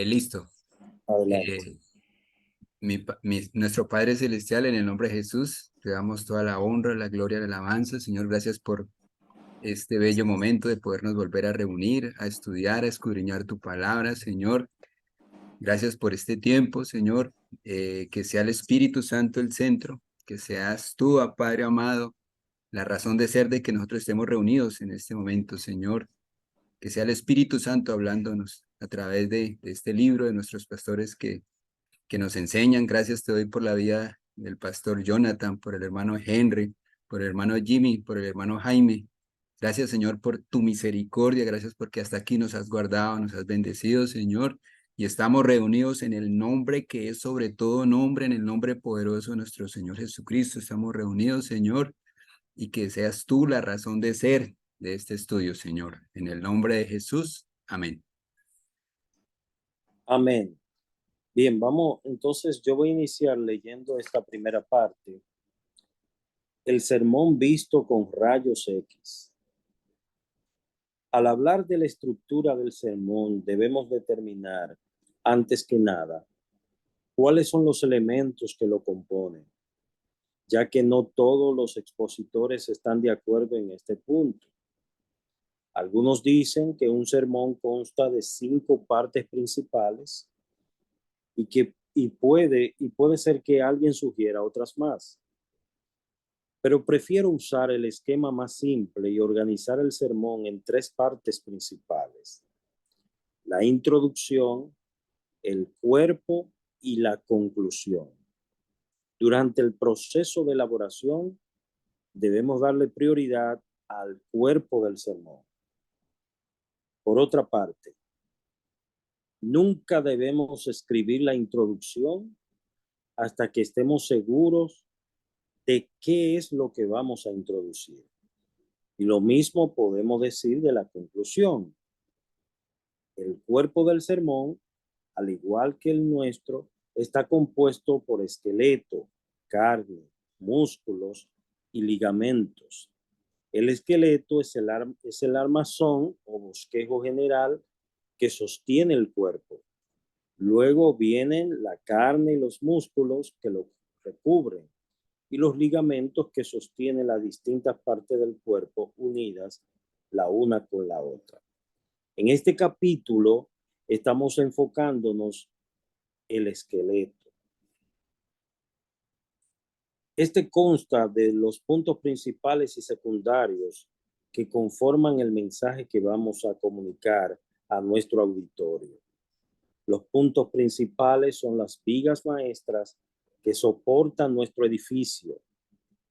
Listo. Adelante. Eh, Nuestro Padre Celestial, en el nombre de Jesús, te damos toda la honra, la gloria, la alabanza. Señor, gracias por este bello momento de podernos volver a reunir, a estudiar, a escudriñar tu palabra, Señor. Gracias por este tiempo, Señor. Que sea el Espíritu Santo el centro, que seas tú, Padre amado, la razón de ser de que nosotros estemos reunidos en este momento, Señor. Que sea el Espíritu Santo hablándonos a través de este libro, de nuestros pastores que nos enseñan. Gracias te doy por la vida del pastor Jonathan, por el hermano Henry, por el hermano Jimmy, por el hermano Jaime. Gracias, Señor, por tu misericordia. Gracias porque hasta aquí nos has guardado, nos has bendecido, Señor. Y estamos reunidos en el nombre que es sobre todo nombre, en el nombre poderoso de nuestro Señor Jesucristo. Estamos reunidos, Señor, y que seas tú la razón de ser de este estudio, Señor. En el nombre de Jesús. Amén. Amén. Bien, vamos, entonces yo voy a iniciar leyendo esta primera parte. El sermón visto con rayos X. Al hablar de la estructura del sermón, debemos determinar, antes que nada, cuáles son los elementos que lo componen, ya que no todos los expositores están de acuerdo en este punto. Algunos dicen que un sermón consta de 5 partes principales y puede ser que alguien sugiera otras más. Pero prefiero usar el esquema más simple y organizar el sermón en 3 partes principales: la introducción, el cuerpo y la conclusión. Durante el proceso de elaboración, debemos darle prioridad al cuerpo del sermón. Por otra parte, nunca debemos escribir la introducción hasta que estemos seguros de qué es lo que vamos a introducir. Y lo mismo podemos decir de la conclusión. El cuerpo del sermón, al igual que el nuestro, está compuesto por esqueleto, carne, músculos y ligamentos. El esqueleto es el armazón o bosquejo general que sostiene el cuerpo. Luego vienen la carne y los músculos que lo recubren y los ligamentos que sostienen las distintas partes del cuerpo unidas la una con la otra. En este capítulo estamos enfocándonos en el esqueleto. Este consta de los puntos principales y secundarios que conforman el mensaje que vamos a comunicar a nuestro auditorio. Los puntos principales son las vigas maestras que soportan nuestro edificio,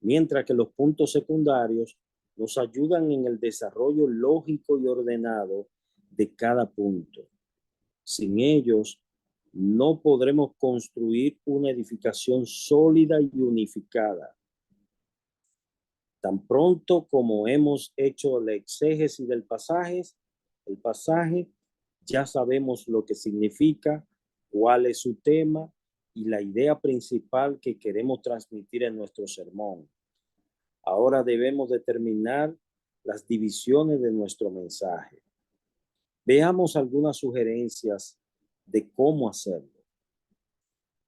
mientras que los puntos secundarios nos ayudan en el desarrollo lógico y ordenado de cada punto. Sin ellos, no podremos construir una edificación sólida y unificada. Tan pronto como hemos hecho la exégesis del pasaje, ya sabemos lo que significa, cuál es su tema y la idea principal que queremos transmitir en nuestro sermón. Ahora debemos determinar las divisiones de nuestro mensaje. Veamos algunas sugerencias de cómo hacerlo.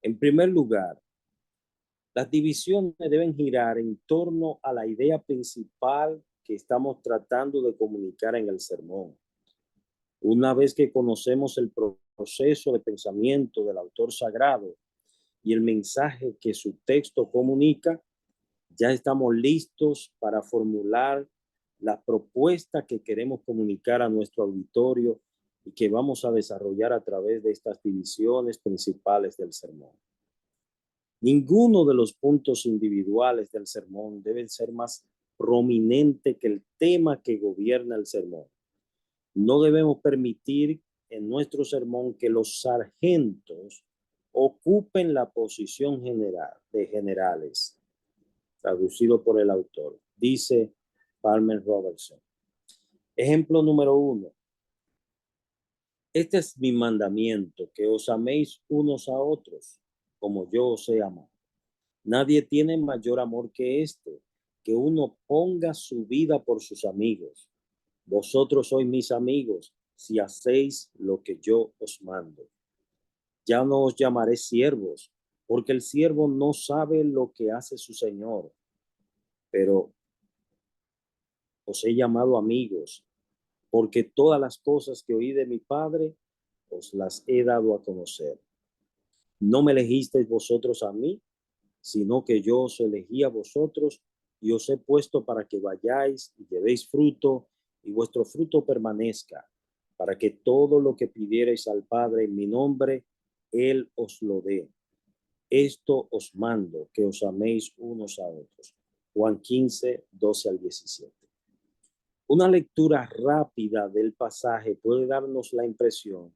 En primer lugar, las divisiones deben girar en torno a la idea principal que estamos tratando de comunicar en el sermón. Una vez que conocemos el proceso de pensamiento del autor sagrado y el mensaje que su texto comunica, ya estamos listos para formular la propuesta que queremos comunicar a nuestro auditorio y que vamos a desarrollar a través de estas divisiones principales del sermón. Ninguno de los puntos individuales del sermón debe ser más prominente que el tema que gobierna el sermón. No debemos permitir en nuestro sermón que los sargentos ocupen la posición de generales, traducido por el autor, dice Palmer Robertson. Ejemplo número 1. Este es mi mandamiento, que os améis unos a otros, como yo os he amado. Nadie tiene mayor amor que este, que uno ponga su vida por sus amigos. Vosotros sois mis amigos, si hacéis lo que yo os mando. Ya no os llamaré siervos, porque el siervo no sabe lo que hace su señor, pero os he llamado amigos, porque todas las cosas que oí de mi Padre os las he dado a conocer. No me elegisteis vosotros a mí, sino que yo os elegí a vosotros y os he puesto para que vayáis y llevéis fruto y vuestro fruto permanezca, para que todo lo que pidierais al Padre en mi nombre, Él os lo dé. Esto os mando, que os améis unos a otros. Juan 15, 12 al 17. Una lectura rápida del pasaje puede darnos la impresión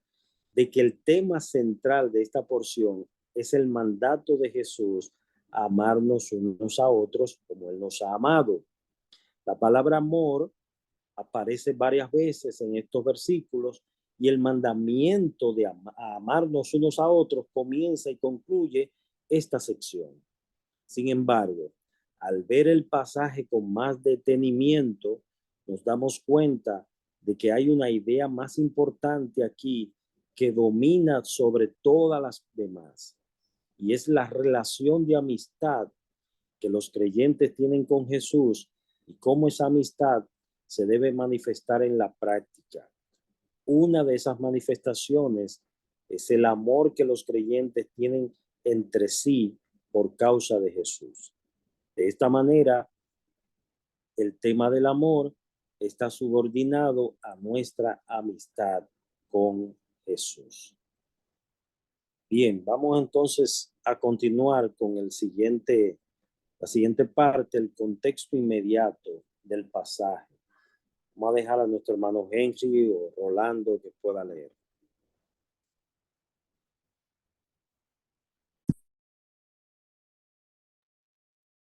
de que el tema central de esta porción es el mandato de Jesús a amarnos unos a otros como Él nos ha amado. La palabra amor aparece varias veces en estos versículos y el mandamiento de amarnos unos a otros comienza y concluye esta sección. Sin embargo, al ver el pasaje con más detenimiento, nos damos cuenta de que hay una idea más importante aquí que domina sobre todas las demás, y es la relación de amistad que los creyentes tienen con Jesús y cómo esa amistad se debe manifestar en la práctica. Una de esas manifestaciones es el amor que los creyentes tienen entre sí por causa de Jesús. De esta manera, el tema del amor está subordinado a nuestra amistad con Jesús. Bien, vamos entonces a continuar con la siguiente parte, el contexto inmediato del pasaje. Vamos a dejar a nuestro hermano Henry o Rolando que pueda leer.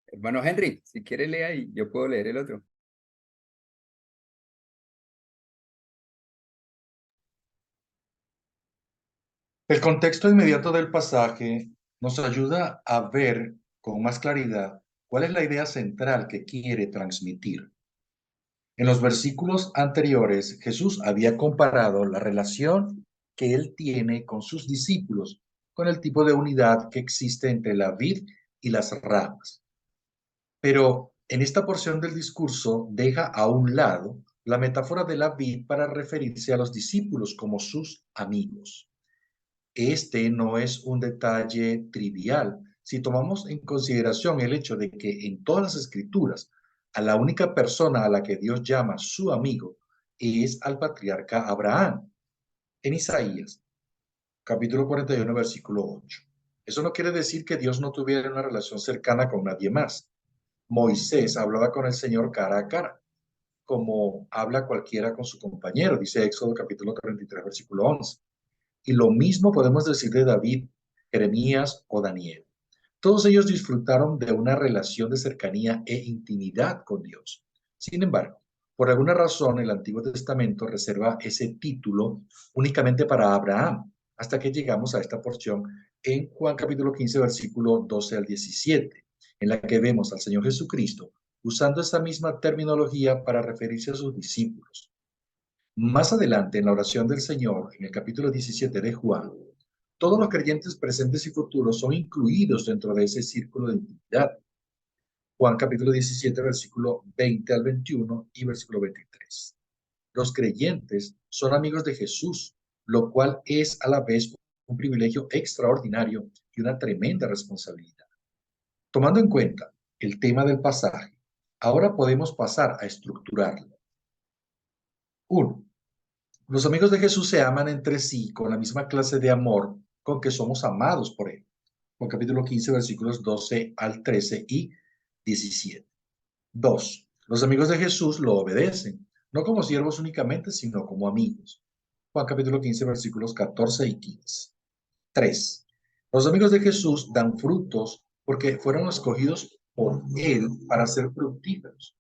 Hermano Henry, si quiere lea y yo puedo leer el otro. El contexto inmediato del pasaje nos ayuda a ver con más claridad cuál es la idea central que quiere transmitir. En los versículos anteriores, Jesús había comparado la relación que él tiene con sus discípulos con el tipo de unidad que existe entre la vid y las ramas. Pero en esta porción del discurso deja a un lado la metáfora de la vid para referirse a los discípulos como sus amigos. Este no es un detalle trivial si tomamos en consideración el hecho de que en todas las escrituras a la única persona a la que Dios llama su amigo es al patriarca Abraham. En Isaías, capítulo 41, versículo 8. Eso no quiere decir que Dios no tuviera una relación cercana con nadie más. Moisés hablaba con el Señor cara a cara, como habla cualquiera con su compañero, dice Éxodo capítulo 33, versículo 11. Y lo mismo podemos decir de David, Jeremías o Daniel. Todos ellos disfrutaron de una relación de cercanía e intimidad con Dios. Sin embargo, por alguna razón el Antiguo Testamento reserva ese título únicamente para Abraham, hasta que llegamos a esta porción en Juan capítulo 15, versículo 12 al 17, en la que vemos al Señor Jesucristo usando esa misma terminología para referirse a sus discípulos. Más adelante, en la oración del Señor, en el capítulo 17 de Juan, todos los creyentes presentes y futuros son incluidos dentro de ese círculo de intimidad. Juan capítulo 17, versículo 20 al 21 y versículo 23. Los creyentes son amigos de Jesús, lo cual es a la vez un privilegio extraordinario y una tremenda responsabilidad. Tomando en cuenta el tema del pasaje, ahora podemos pasar a estructurarlo. 1. Los amigos de Jesús se aman entre sí con la misma clase de amor con que somos amados por Él. Juan capítulo 15, versículos 12 al 13 y 17. 2. Los amigos de Jesús lo obedecen, no como siervos únicamente, sino como amigos. Juan capítulo 15, versículos 14 y 15. 3. Los amigos de Jesús dan frutos porque fueron escogidos por Él para ser fructíferos.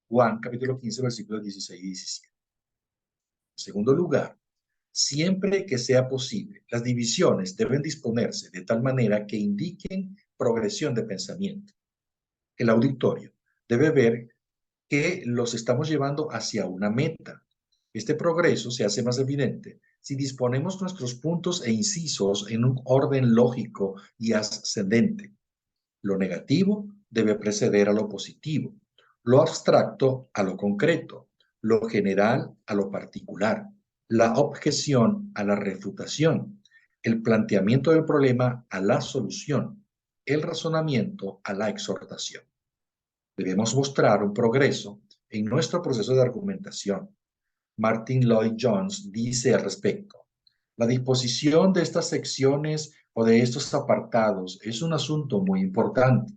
Juan capítulo 15, versículos 16 y 17. En segundo lugar, siempre que sea posible, las divisiones deben disponerse de tal manera que indiquen progresión de pensamiento. El auditorio debe ver que los estamos llevando hacia una meta. Este progreso se hace más evidente si disponemos nuestros puntos e incisos en un orden lógico y ascendente. Lo negativo debe preceder a lo positivo, lo abstracto a lo concreto, lo general a lo particular, la objeción a la refutación, el planteamiento del problema a la solución, el razonamiento a la exhortación. Debemos mostrar un progreso en nuestro proceso de argumentación. Martin Lloyd Jones dice al respecto: la disposición de estas secciones o de estos apartados es un asunto muy importante.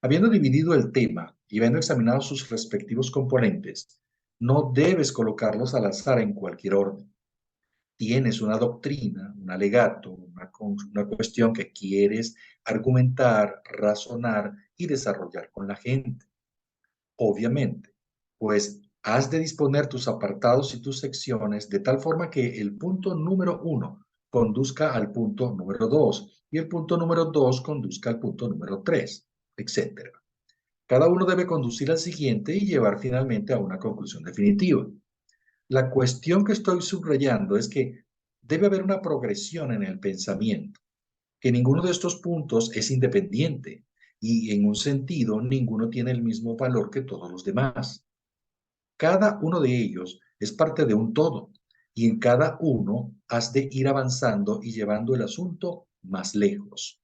Habiendo dividido el tema y habiendo examinado sus respectivos componentes, no debes colocarlos al azar en cualquier orden. Tienes una doctrina, un alegato, una cuestión que quieres argumentar, razonar y desarrollar con la gente. Obviamente, pues has de disponer tus apartados y tus secciones de tal forma que el punto número 1 conduzca al punto número 2 y el punto número 2 conduzca al punto número 3, etc. Cada uno debe conducir al siguiente y llevar finalmente a una conclusión definitiva. La cuestión que estoy subrayando es que debe haber una progresión en el pensamiento, que ninguno de estos puntos es independiente y en un sentido ninguno tiene el mismo valor que todos los demás. Cada uno de ellos es parte de un todo y en cada uno has de ir avanzando y llevando el asunto más lejos.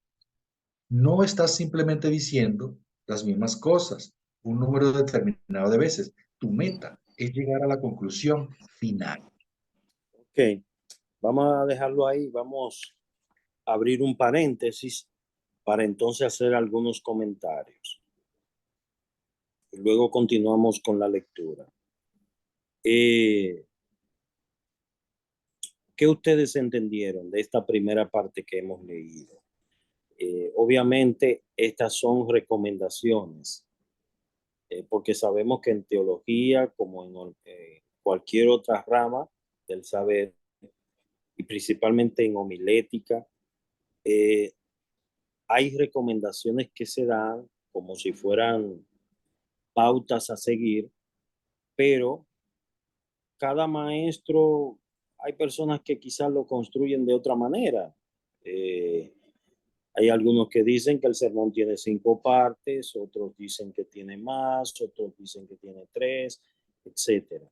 No estás simplemente diciendo las mismas cosas un número determinado de veces. Tu meta es llegar a la conclusión final. Ok, vamos a dejarlo ahí. Vamos a abrir un paréntesis para entonces hacer algunos comentarios. Y luego continuamos con la lectura. ¿Qué ustedes entendieron de esta primera parte que hemos leído? Obviamente, estas son recomendaciones, porque sabemos que en teología, como en cualquier otra rama del saber, y principalmente en homilética, hay recomendaciones que se dan como si fueran pautas a seguir, pero cada maestro, hay personas que quizás lo construyen de otra manera. Hay algunos que dicen que el sermón tiene 5 partes, otros dicen que tiene más, otros dicen que tiene 3, etcétera.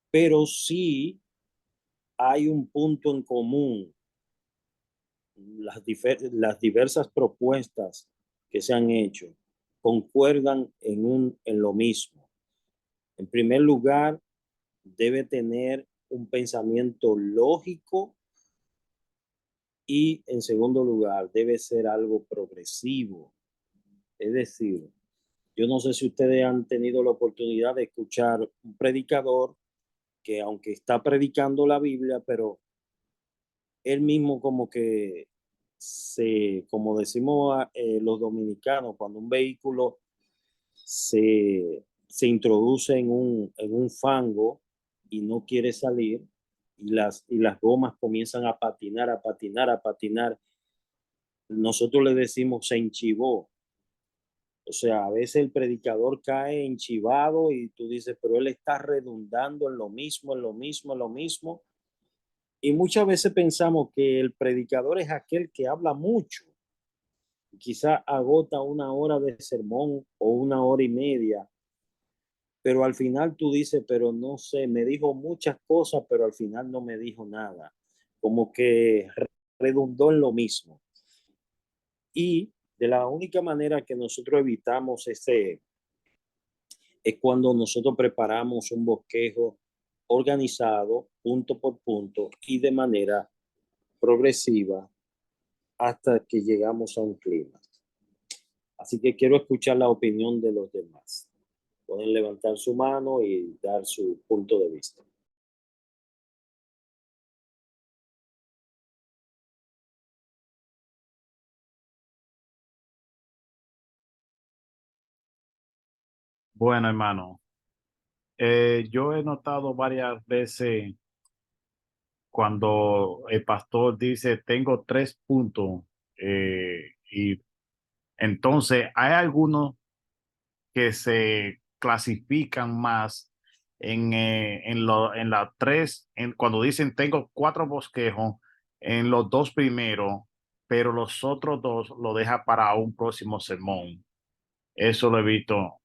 Pero sí hay un punto en común. Las diversas propuestas que se han hecho concuerdan en lo mismo. En primer lugar, debe tener un pensamiento lógico y en segundo lugar, debe ser algo progresivo. Es decir, yo no sé si ustedes han tenido la oportunidad de escuchar un predicador que aunque está predicando la Biblia, pero él mismo como que como decimos los dominicanos, cuando un vehículo se introduce en un fango y no quiere salir, y las gomas comienzan a patinar, a patinar, a patinar, nosotros le decimos se enchivó. O sea, a veces el predicador cae enchivado y tú dices, pero él está redundando en lo mismo, en lo mismo, en lo mismo. Y muchas veces pensamos que el predicador es aquel que habla mucho. Quizá agota 1 hora de sermón o 1 hora y media, pero al final tú dices, pero no sé, me dijo muchas cosas, pero al final no me dijo nada. Como que redundó en lo mismo. Y de la única manera que nosotros evitamos ese es cuando nosotros preparamos un bosquejo organizado, punto por punto y de manera progresiva hasta que llegamos a un clima. Así que quiero escuchar la opinión de los demás. Pueden levantar su mano y dar su punto de vista. Bueno, hermano, yo he notado varias veces cuando el pastor dice, tengo 3 puntos, y entonces hay algunos que se clasifican más en la tres, cuando dicen tengo 4 bosquejos, en los 2 primeros, pero los otros 2 lo deja para un próximo sermón. Eso lo he visto,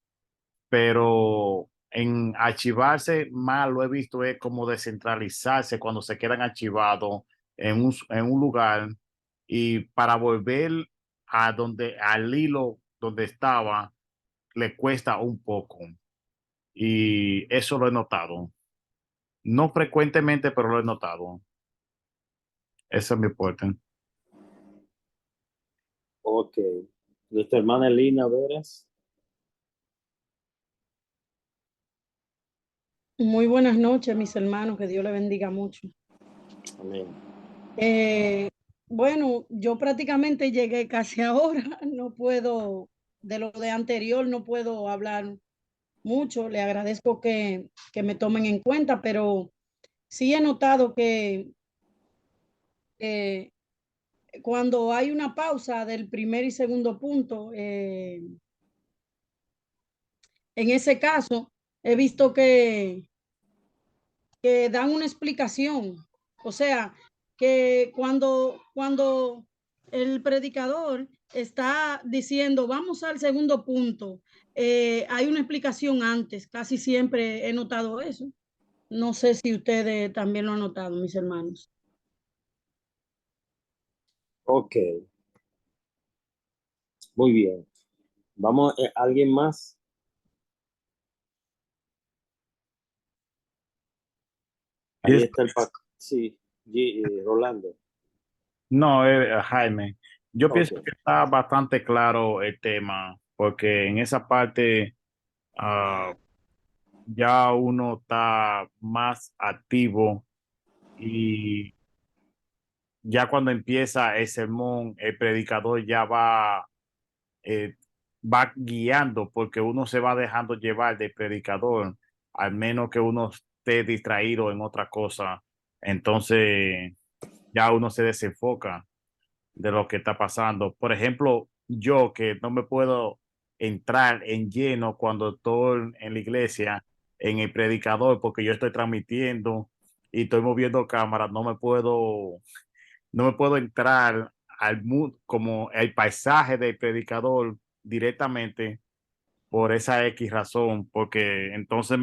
pero en archivarse más lo he visto es como descentralizarse cuando se quedan archivados en un lugar y para volver al hilo donde estaba le cuesta un poco y eso lo he notado. No frecuentemente, pero lo he notado. Esa es mi puerta. Ok. Nuestra hermana Elina Veras. Muy buenas noches, mis hermanos, que Dios le bendiga mucho. Amén. Bueno, yo prácticamente llegué casi ahora, no puedo, de lo de anterior no puedo hablar mucho, le agradezco que me tomen en cuenta, pero sí he notado que eh, cuando hay una pausa del primer y segundo punto, en ese caso, he visto que dan una explicación. O sea, que cuando el predicador está diciendo, vamos al segundo punto, hay una explicación antes. Casi siempre he notado eso. No sé si ustedes también lo han notado, mis hermanos. Ok. Muy bien. Vamos, ¿alguien más? Ahí está el Paco. Sí, Rolando. No, Jaime, yo Ok. pienso que está bastante claro el tema, porque en esa parte ah, ya uno está más activo y ya cuando empieza el sermón, el predicador ya eh, va guiando, porque uno se va dejando llevar del predicador, al menos que uno esté distraído en otra cosa, entonces ya uno se desenfoca de lo que está pasando. Por ejemplo, yo que no me puedo entrar en lleno cuando estoy en la iglesia, en el predicador, porque yo estoy transmitiendo y estoy moviendo cámaras, no me puedo entrar al mood, como el paisaje del predicador directamente por esa X razón, porque entonces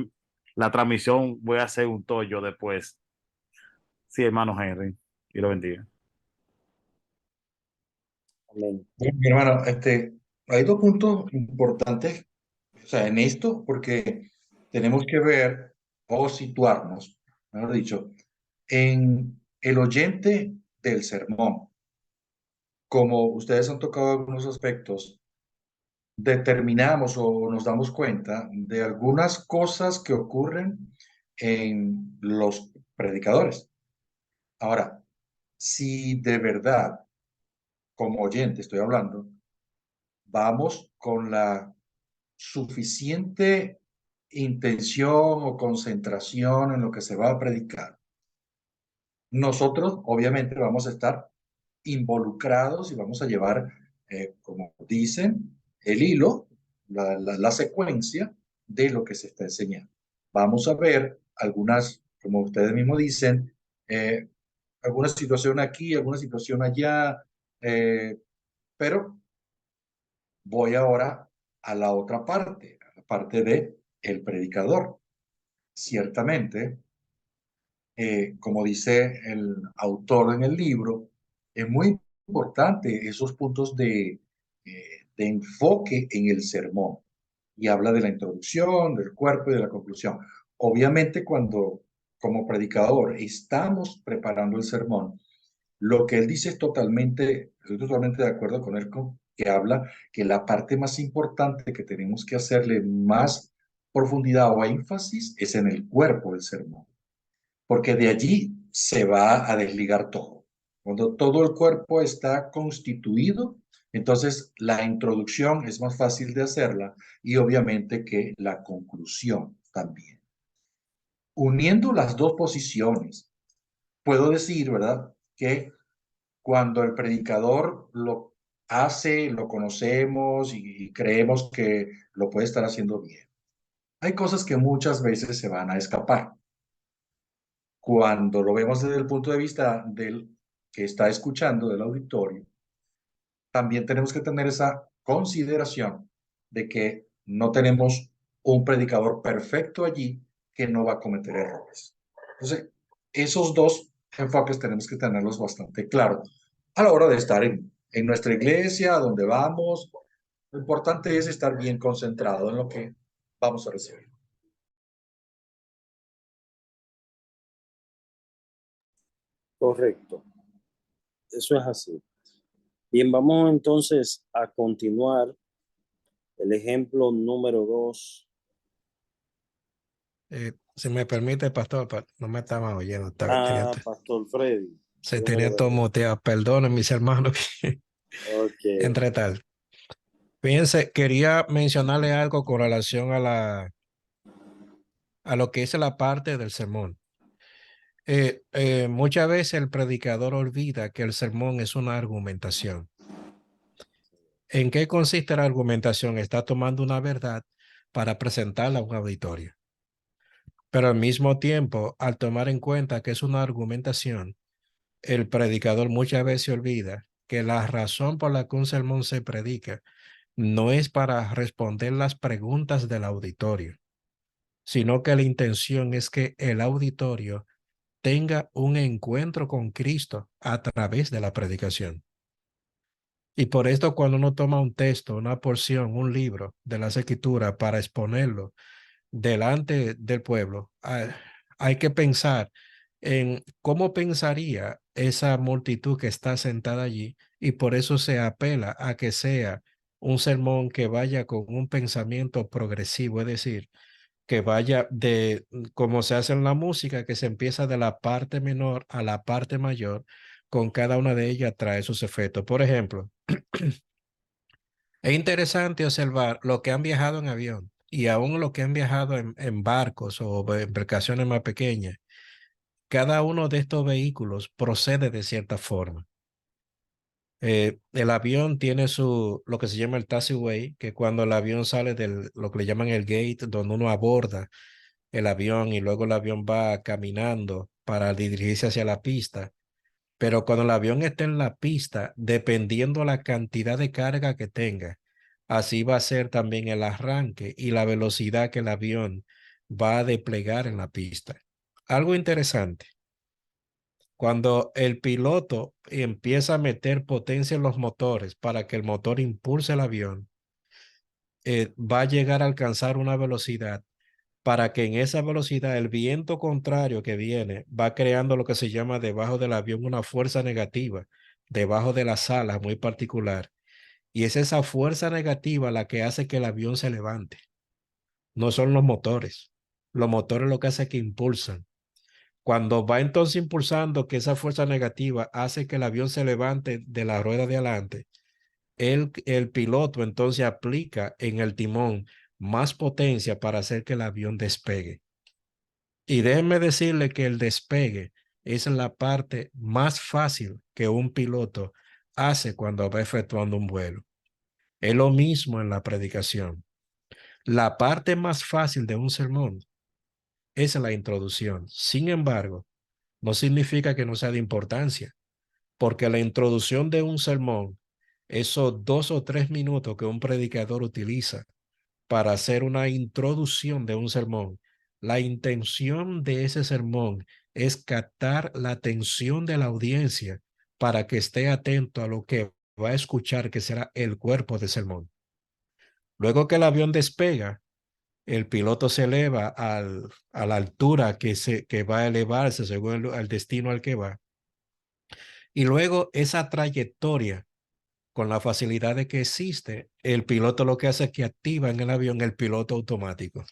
la transmisión voy a hacer un tollo después. Sí, hermano Henry, y lo bendiga. Amén. Bien, mi hermano, hay dos puntos importantes, o sea, en esto, porque tenemos que ver o situarnos, mejor dicho, en el oyente del sermón. Como ustedes han tocado algunos aspectos, determinamos o nos damos cuenta de algunas cosas que ocurren en los predicadores. Ahora, si de verdad, como oyente estoy hablando, vamos con la suficiente intención o concentración en lo que se va a predicar, nosotros obviamente vamos a estar involucrados y vamos a llevar, como dicen, el hilo, la secuencia de lo que se está enseñando. Vamos a ver algunas, como ustedes mismos dicen, alguna situación aquí, alguna situación allá, pero voy ahora a la otra parte, a la parte de el predicador. Ciertamente, como dice el autor en el libro, es muy importante esos puntos de enfoque en el sermón. Y habla de la introducción, del cuerpo y de la conclusión. Obviamente, cuando como predicador estamos preparando el sermón, lo que él dice es estoy totalmente de acuerdo con él, que habla que la parte más importante que tenemos que hacerle más profundidad o énfasis es en el cuerpo del sermón, porque de allí se va a desligar todo. Cuando todo el cuerpo está constituido, entonces la introducción es más fácil de hacerla y obviamente que la conclusión también. Uniendo las dos posiciones, puedo decir, ¿verdad?, que cuando el predicador lo hace, lo conocemos y creemos que lo puede estar haciendo bien. hay cosas que muchas veces se van a escapar. Cuando lo vemos desde el punto de vista del que está escuchando, del auditorio, también tenemos que tener esa consideración de que no tenemos un predicador perfecto allí que no va a cometer errores. Entonces, esos dos enfoques tenemos que tenerlos bastante claros a la hora de estar en nuestra iglesia, a donde vamos. Lo importante es estar bien concentrado en lo que vamos a recibir. Correcto. Eso es así. Bien, vamos entonces a continuar. El ejemplo número 2. Si me permite, pastor, no me estaba oyendo. Pastor Freddy. Se tenía todo muteado. Perdonen, mis hermanos. Ok. Entre tal. Fíjense, quería mencionarle algo con relación a lo que es la parte del sermón. Muchas veces el predicador olvida que el sermón es una argumentación. ¿En qué consiste la argumentación? Está tomando una verdad para presentarla a un auditorio. Pero al mismo tiempo, al tomar en cuenta que es una argumentación, el predicador muchas veces se olvida que la razón por la que un sermón se predica no es para responder las preguntas del auditorio, sino que la intención es que el auditorio tenga un encuentro con Cristo a través de la predicación. Y por esto cuando uno toma un texto, una porción, un libro de las Escrituras para exponerlo delante del pueblo, hay que pensar en cómo pensaría esa multitud que está sentada allí, y por eso se apela a que sea un sermón que vaya con un pensamiento progresivo, es decir, que vaya de como se hace en la música, que se empieza de la parte menor a la parte mayor, con cada una de ellas trae sus efectos. Por ejemplo, es interesante observar lo que han viajado en avión y aún lo que han viajado en barcos o embarcaciones más pequeñas. Cada uno de estos vehículos procede de cierta forma. El avión tiene lo que se llama el taxiway, que cuando el avión sale lo que le llaman el gate, donde uno aborda el avión y luego el avión va caminando para dirigirse hacia la pista. Pero cuando el avión está en la pista, dependiendo la cantidad de carga que tenga, así va a ser también el arranque y la velocidad que el avión va a desplegar en la pista. Algo interesante, cuando el piloto empieza a meter potencia en los motores para que el motor impulse el avión, va a llegar a alcanzar una velocidad para que en esa velocidad el viento contrario que viene va creando lo que se llama debajo del avión una fuerza negativa, debajo de las alas muy particular. Y es esa fuerza negativa la que hace que el avión se levante. No son los motores. Los motores lo que hace es que impulsan. Cuando va entonces impulsando, que esa fuerza negativa hace que el avión se levante de la rueda de adelante, el piloto entonces aplica en el timón más potencia para hacer que el avión despegue. Y déjenme decirle que el despegue es la parte más fácil que un piloto hace cuando va efectuando un vuelo. Es lo mismo en la predicación. La parte más fácil de un sermón es la introducción. Sin embargo, no significa que no sea de importancia, porque la introducción de un sermón, esos 2 o 3 minutos que un predicador utiliza para hacer una introducción de un sermón, la intención de ese sermón es captar la atención de la audiencia para que esté atento a lo que va a escuchar, que será el cuerpo del sermón. Luego que el avión despega, el piloto se eleva a la altura que va a elevarse según el destino al que va. Y luego esa trayectoria, con la facilidad de que existe, el piloto lo que hace es que activa en el avión el piloto automático.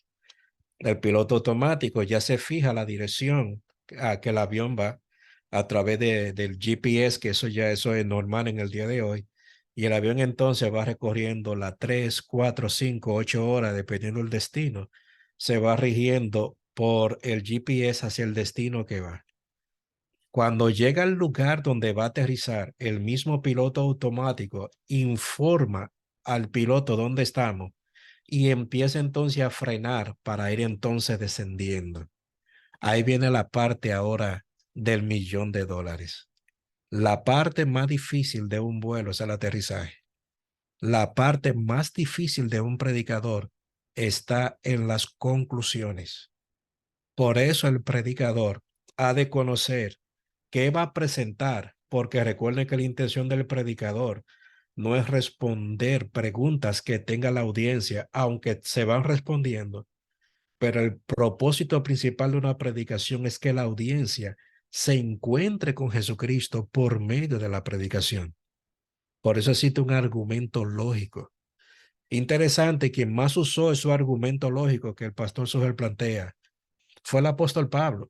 El piloto automático ya se fija la dirección a que el avión va a través del GPS, que eso es normal en el día de hoy. Y el avión entonces va recorriendo las 3, 4, 5, 8 horas, dependiendo del destino. Se va rigiendo por el GPS hacia el destino que va. Cuando llega al lugar donde va a aterrizar, el mismo piloto automático informa al piloto dónde estamos y empieza entonces a frenar para ir entonces descendiendo. Ahí viene la parte ahora del $1.000.000. La parte más difícil de un vuelo es el aterrizaje. La parte más difícil de un predicador está en las conclusiones. Por eso el predicador ha de conocer qué va a presentar, porque recuerden que la intención del predicador no es responder preguntas que tenga la audiencia, aunque se van respondiendo, pero el propósito principal de una predicación es que la audiencia se encuentre con Jesucristo por medio de la predicación. Por eso existe un argumento lógico. Interesante, quien más usó su argumento lógico que el pastor Sugel plantea fue el apóstol Pablo.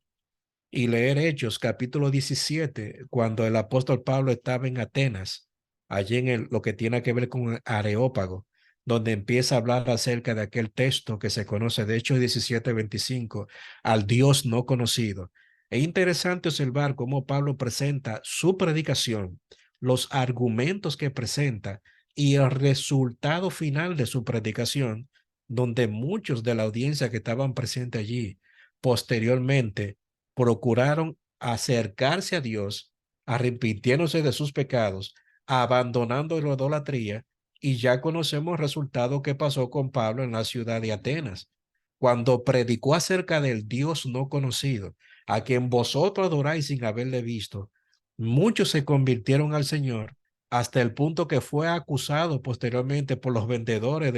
Y leer Hechos capítulo 17, cuando el apóstol Pablo estaba en Atenas, allí en lo que tiene que ver con Areópago, donde empieza a hablar acerca de aquel texto que se conoce de Hechos 17:25, al Dios no conocido. Es interesante observar cómo Pablo presenta su predicación, los argumentos que presenta y el resultado final de su predicación, donde muchos de la audiencia que estaban presentes allí posteriormente procuraron acercarse a Dios, arrepintiéndose de sus pecados, abandonando la idolatría, y ya conocemos el resultado que pasó con Pablo en la ciudad de Atenas, cuando predicó acerca del Dios no conocido, a quien vosotros adoráis sin haberle visto. Muchos se convirtieron al Señor hasta el punto que fue acusado posteriormente por los vendedores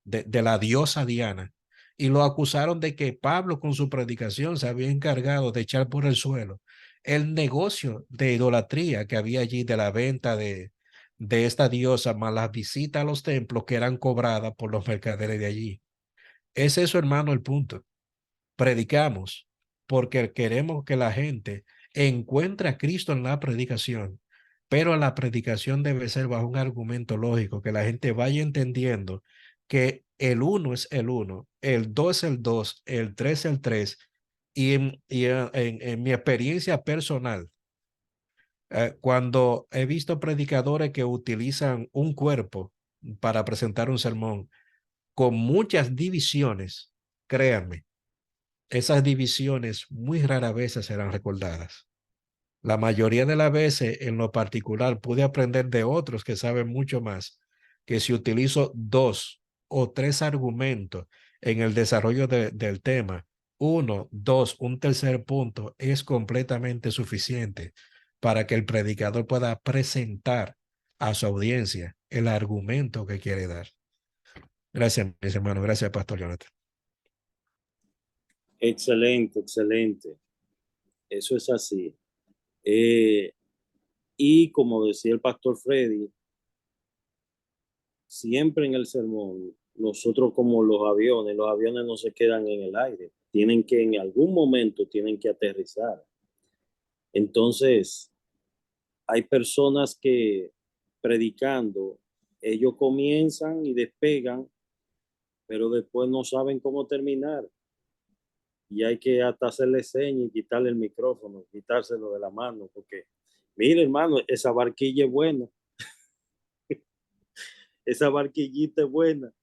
de la diosa Diana, y lo acusaron de que Pablo con su predicación se había encargado de echar por el suelo el negocio de idolatría que había allí, de la venta de esta diosa, más las visitas a los templos que eran cobradas por los mercaderes de allí. Es eso, hermano, el punto. Predicamos porque queremos que la gente encuentre a Cristo en la predicación, pero la predicación debe ser bajo un argumento lógico, que la gente vaya entendiendo que el uno es el uno, el dos es el dos, el tres es el tres, y en mi experiencia personal, cuando he visto predicadores que utilizan un cuerpo para presentar un sermón con muchas divisiones, créanme, esas divisiones muy rara vez serán recordadas. La mayoría de las veces, en lo particular, pude aprender de otros que saben mucho más, que si utilizo 2 o 3 argumentos en el desarrollo del tema, 1, 2, un tercer punto es completamente suficiente para que el predicador pueda presentar a su audiencia el argumento que quiere dar. Gracias, mis hermanos. Gracias, Pastor Jonathan. Excelente, excelente. Eso es así. Y como decía el pastor Freddy, siempre en el sermón, nosotros como los aviones no se quedan en el aire, tienen que en algún momento tienen que aterrizar. Entonces, hay personas que predicando, ellos comienzan y despegan, pero después no saben cómo terminar. Y hay que hasta hacerle señas y quitarle el micrófono, quitárselo de la mano, porque, mire, hermano, esa barquilla es buena. Esa barquillita es buena,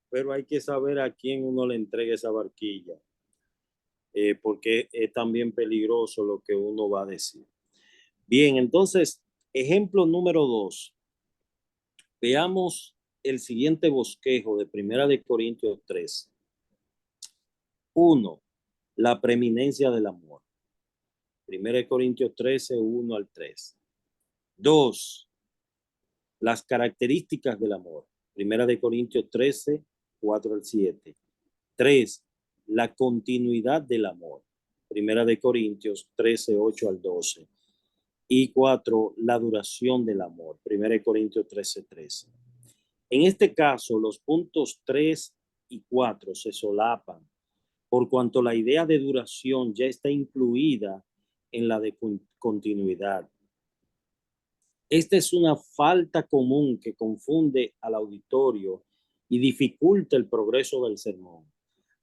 pero hay que saber a quién uno le entrega esa barquilla, porque es también peligroso lo que uno va a decir. Bien, entonces, ejemplo número 2. Veamos el siguiente bosquejo de 1 Corintios 3. 1. La preeminencia del amor. 1 Corintios 13, 1 al 3. 2. Las características del amor. 1 Corintios 13, 4 al 7. 3. La continuidad del amor. 1 Corintios 13, 8 al 12. Y 4. La duración del amor. 1 Corintios 13, 13. En este caso, los puntos 3 y 4 se solapan, por cuanto la idea de duración ya está incluida en la de continuidad. Esta es una falta común que confunde al auditorio y dificulta el progreso del sermón.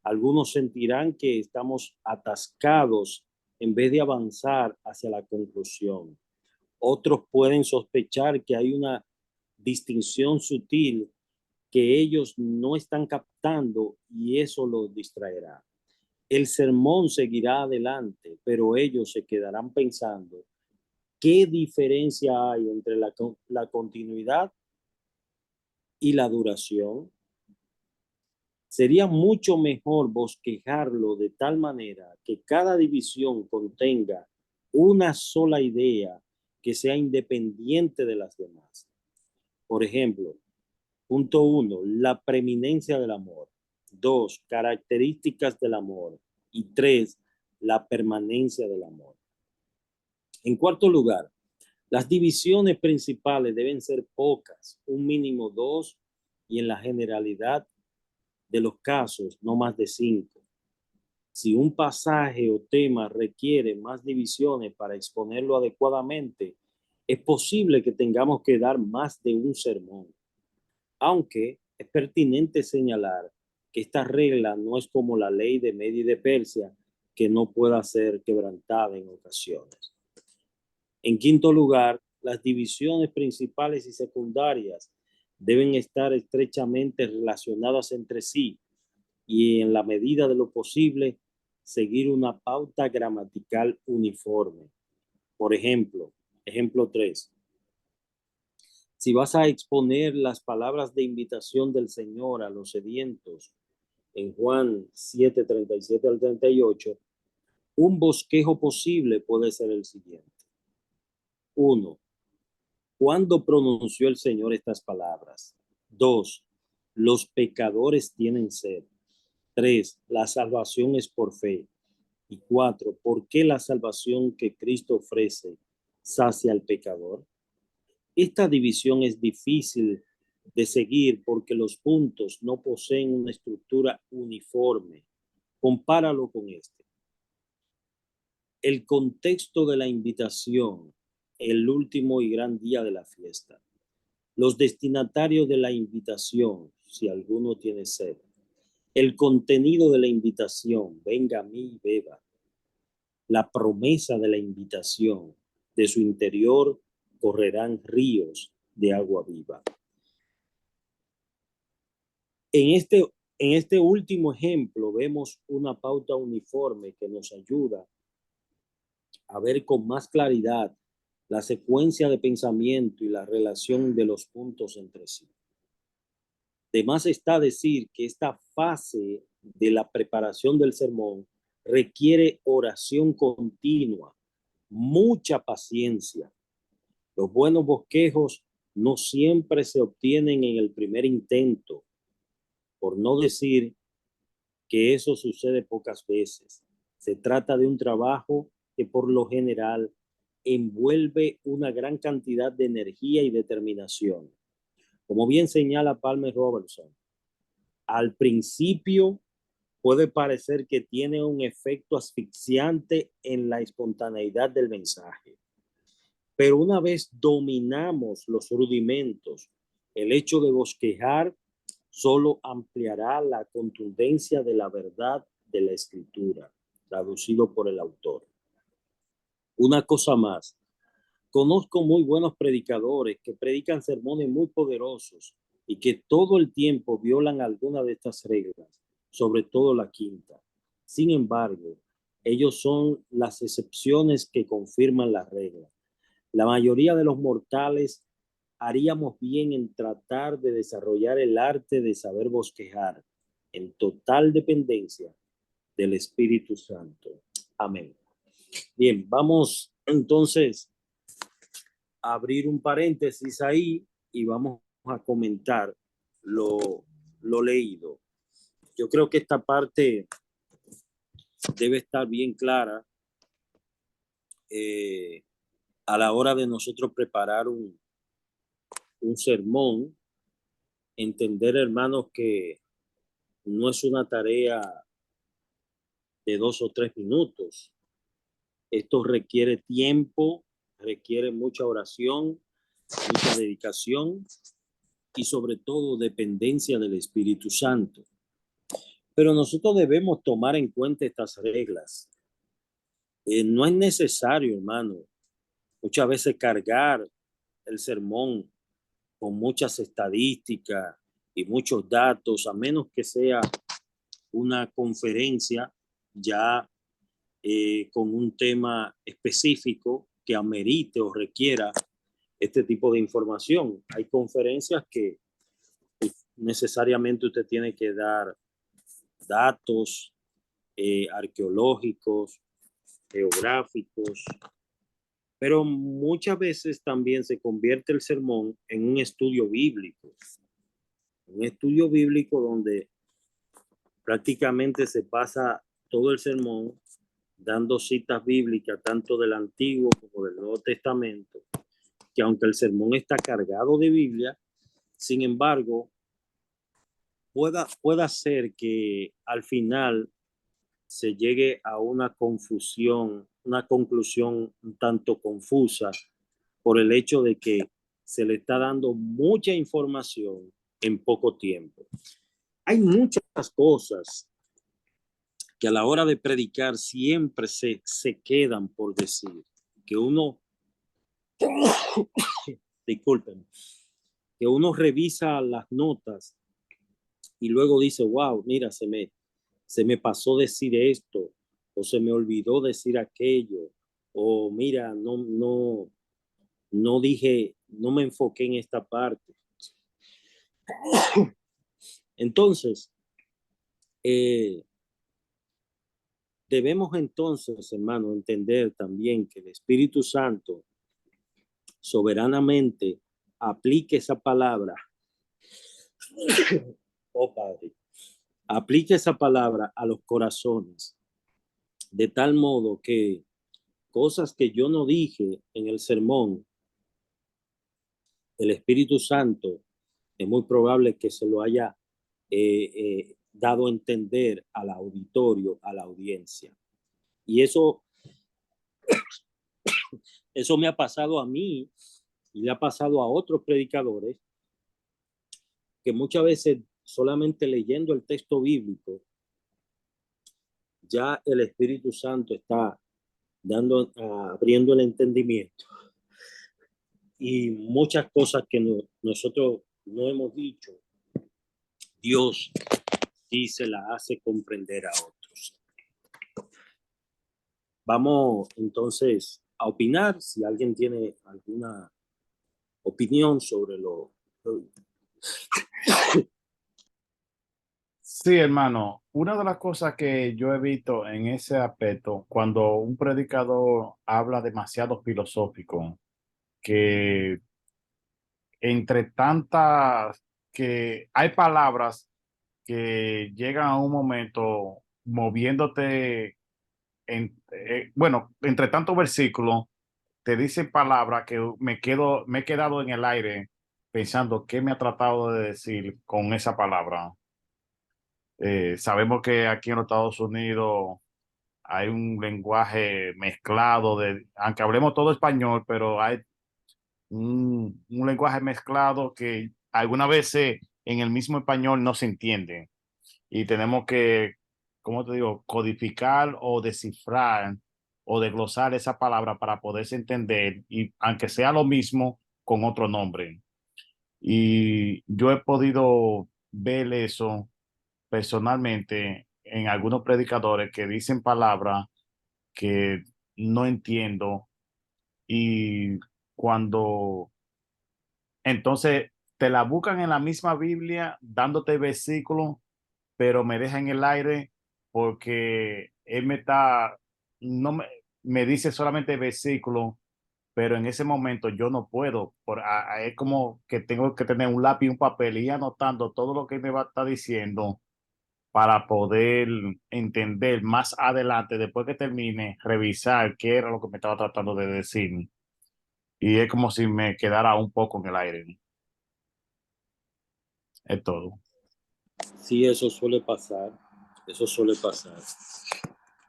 Algunos sentirán que estamos atascados en vez de avanzar hacia la conclusión. Otros pueden sospechar que hay una distinción sutil que ellos no están captando y eso los distraerá. El sermón seguirá adelante, pero ellos se quedarán pensando qué diferencia hay entre la continuidad y la duración. Sería mucho mejor bosquejarlo de tal manera que cada división contenga una sola idea que sea independiente de las demás. Por ejemplo, punto 1, la preeminencia del amor. 2, características del amor. Y 3, la permanencia del amor. En cuarto lugar, las divisiones principales deben ser pocas, un mínimo 2, y en la generalidad de los casos no más de 5. Si un pasaje o tema requiere más divisiones para exponerlo adecuadamente, es posible que tengamos que dar más de un sermón. Aunque es pertinente señalar que esta regla no es como la ley de Media y de Persia, que no pueda ser quebrantada en ocasiones. En quinto lugar, las divisiones principales y secundarias deben estar estrechamente relacionadas entre sí y, en la medida de lo posible, seguir una pauta gramatical uniforme. Por ejemplo, ejemplo 3. Si vas a exponer las palabras de invitación del Señor a los sedientos en Juan 7:37 al 38, un bosquejo posible puede ser el siguiente. 1. ¿Cuándo pronunció el Señor estas palabras? 2. Los pecadores tienen sed. 3. La salvación es por fe. Y 4. ¿Por qué la salvación que Cristo ofrece sacia al pecador? Esta división es difícil de seguir porque los puntos no poseen una estructura uniforme. Compáralo con este. El contexto de la invitación, el último y gran día de la fiesta. Los destinatarios de la invitación, si alguno tiene sed. El contenido de la invitación, venga a mí y beba. La promesa de la invitación, de su interior correrán ríos de agua viva. En este último ejemplo vemos una pauta uniforme que nos ayuda a ver con más claridad la secuencia de pensamiento y la relación de los puntos entre sí. De más está decir que esta fase de la preparación del sermón requiere oración continua, mucha paciencia. Los buenos bosquejos no siempre se obtienen en el primer intento, por no decir que eso sucede pocas veces. Se trata de un trabajo que por lo general envuelve una gran cantidad de energía y determinación. Como bien señala Palmer Robertson, al principio puede parecer que tiene un efecto asfixiante en la espontaneidad del mensaje. Pero una vez dominamos los rudimentos, el hecho de bosquejar solo ampliará la contundencia de la verdad de la escritura, traducido por el autor. Una cosa más, conozco muy buenos predicadores que predican sermones muy poderosos y que todo el tiempo violan alguna de estas reglas, sobre todo la quinta. Sin embargo, ellos son las excepciones que confirman la regla. La mayoría de los mortales haríamos bien en tratar de desarrollar el arte de saber bosquejar en total dependencia del Espíritu Santo. Amén. Bien, vamos entonces a abrir un paréntesis ahí y vamos a comentar lo leído. Yo creo que esta parte debe estar bien clara a la hora de nosotros preparar un sermón. Entender, hermanos, que no es una tarea de 2 o 3 minutos. Esto requiere tiempo, requiere mucha oración, mucha dedicación y sobre todo dependencia del Espíritu Santo. Pero nosotros debemos tomar en cuenta estas reglas. No es necesario, hermano, muchas veces cargar el sermón con muchas estadísticas y muchos datos, a menos que sea una conferencia ya con un tema específico que amerite o requiera este tipo de información. Hay conferencias que necesariamente usted tiene que dar datos arqueológicos, geográficos, pero muchas veces también se convierte el sermón en un estudio bíblico donde prácticamente se pasa todo el sermón dando citas bíblicas tanto del Antiguo como del Nuevo Testamento, que aunque el sermón está cargado de Biblia, sin embargo, pueda ser que al final se llegue a una confusión, una conclusión un tanto confusa por el hecho de que se le está dando mucha información en poco tiempo. Hay muchas cosas que a la hora de predicar siempre se quedan por decir, que uno, disculpen, que uno revisa las notas y luego dice, wow, mira, se me pasó decir esto, o se me olvidó decir aquello, o mira, no dije, no me enfoqué en esta parte. Entonces, debemos entonces, hermano, entender también que el Espíritu Santo soberanamente aplique esa palabra. Oh Padre, aplique esa palabra a los corazones, de tal modo que cosas que yo no dije en el sermón, el Espíritu Santo es muy probable que se lo haya dado a entender al auditorio, a la audiencia. Y eso me ha pasado a mí y le ha pasado a otros predicadores que muchas veces solamente leyendo el texto bíblico, ya el Espíritu Santo está abriendo el entendimiento. Y muchas cosas que nosotros no hemos dicho, Dios sí se la hace comprender a otros. Vamos entonces a opinar, si alguien tiene alguna opinión sobre lo... Sí, hermano, una de las cosas que yo he visto en ese aspecto, cuando un predicador habla demasiado filosófico, que entre tantas, que hay palabras que llegan a un momento moviéndote, bueno, entre tantos versículos, te dicen palabras que me he quedado en el aire pensando qué me ha tratado de decir con esa palabra. Sabemos que aquí en los Estados Unidos hay un lenguaje mezclado aunque hablemos todo español, pero hay un lenguaje mezclado que algunas veces en el mismo español no se entiende y tenemos que, ¿cómo te digo?, codificar o descifrar o desglosar esa palabra para poderse entender y aunque sea lo mismo con otro nombre. Y yo he podido ver eso personalmente en algunos predicadores que dicen palabras que no entiendo y cuando entonces te la buscan en la misma Biblia dándote versículos, pero me deja en el aire porque él no me dice solamente versículos, pero en ese momento yo no puedo, es como que tengo que tener un lápiz y un papel y ir anotando todo lo que me va a estar diciendo para poder entender más adelante, después que termine, revisar qué era lo que me estaba tratando de decir. Y es como si me quedara un poco en el aire. Es todo. Sí, eso suele pasar. Eso suele pasar.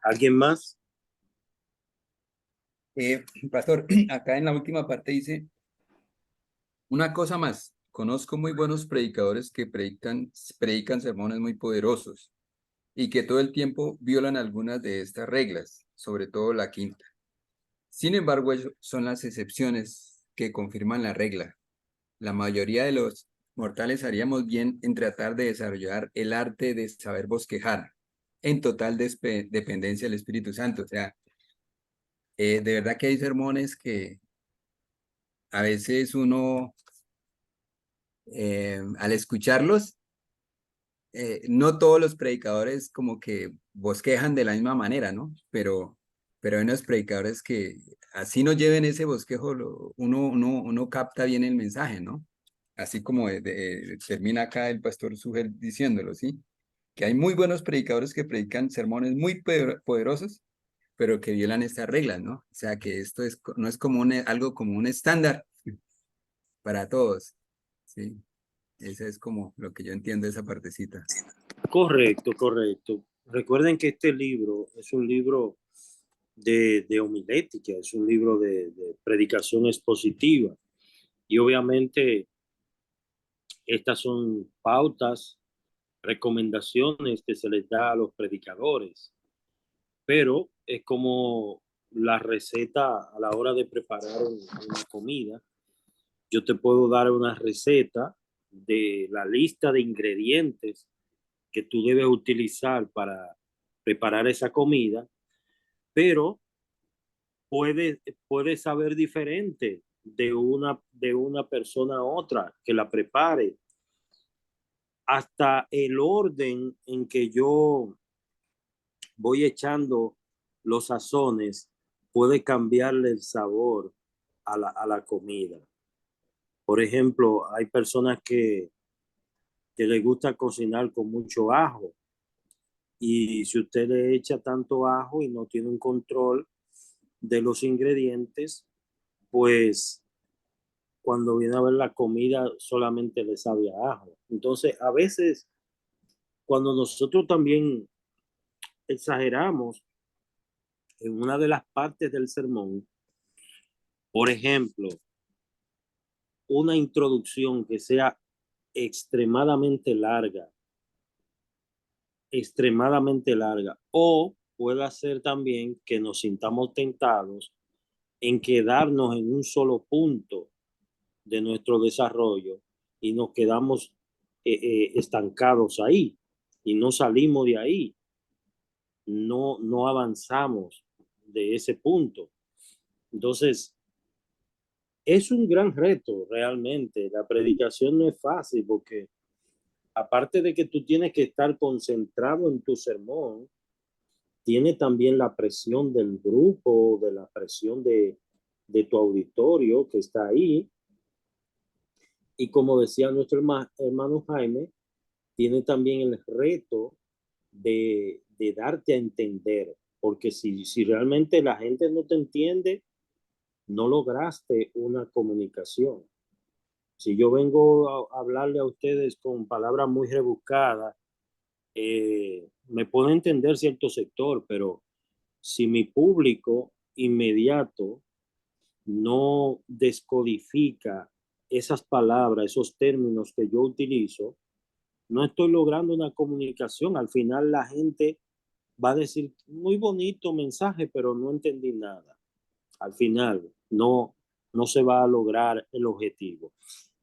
¿Alguien más? Pastor, acá en la última parte dice, una cosa más, conozco muy buenos predicadores que predican sermones muy poderosos y que todo el tiempo violan algunas de estas reglas, sobre todo la quinta. Sin embargo, ellos son las excepciones que confirman la regla. La mayoría de los mortales haríamos bien en tratar de desarrollar el arte de saber bosquejar en total dependencia del Espíritu Santo. O sea, de verdad que hay sermones que a veces uno, al escucharlos, no todos los predicadores como que bosquejan de la misma manera, ¿no? Pero hay unos predicadores que así no lleven ese bosquejo, uno capta bien el mensaje, ¿no? Así como termina acá el pastor Sugel diciéndolo, ¿sí? Que hay muy buenos predicadores que predican sermones muy poderosos, pero que violan estas reglas, ¿no? O sea, que esto no es como algo como un estándar para todos, ¿sí? Eso es como lo que yo entiendo de esa partecita. Correcto, correcto. Recuerden que este libro es un libro de homilética, es un libro de predicación expositiva. Y obviamente estas son pautas, recomendaciones que se les da a los predicadores, pero es como la receta a la hora de preparar una comida. Yo te puedo dar una receta de la lista de ingredientes que tú debes utilizar para preparar esa comida, pero puede saber diferente de una persona a otra que la prepare. Hasta el orden en que yo voy echando los sazones puede cambiarle el sabor a la comida. Por ejemplo, hay personas que les gusta cocinar con mucho ajo. Y si usted le echa tanto ajo y no tiene un control de los ingredientes, pues cuando viene a ver la comida solamente le sabe a ajo. Entonces, a veces, cuando nosotros también exageramos en una de las partes del sermón, por ejemplo, una introducción que sea extremadamente larga, o puede hacer también que nos sintamos tentados en quedarnos en un solo punto de nuestro desarrollo y nos quedamos estancados ahí y no salimos de ahí, no avanzamos de ese punto. Entonces, es un gran reto realmente. La predicación no es fácil porque aparte de que tú tienes que estar concentrado en tu sermón, tiene también la presión del grupo, de la presión de tu auditorio que está ahí. Y como decía nuestro hermano Jaime, tiene también el reto de darte a entender, porque si realmente la gente no te entiende, no lograste una comunicación. Si yo vengo a hablarle a ustedes con palabras muy rebuscadas, me puedo entender cierto sector, pero si mi público inmediato no descodifica esas palabras, esos términos que yo utilizo, no estoy logrando una comunicación. Al final la gente va a decir, muy bonito mensaje, pero no entendí nada. Al final no se va a lograr el objetivo.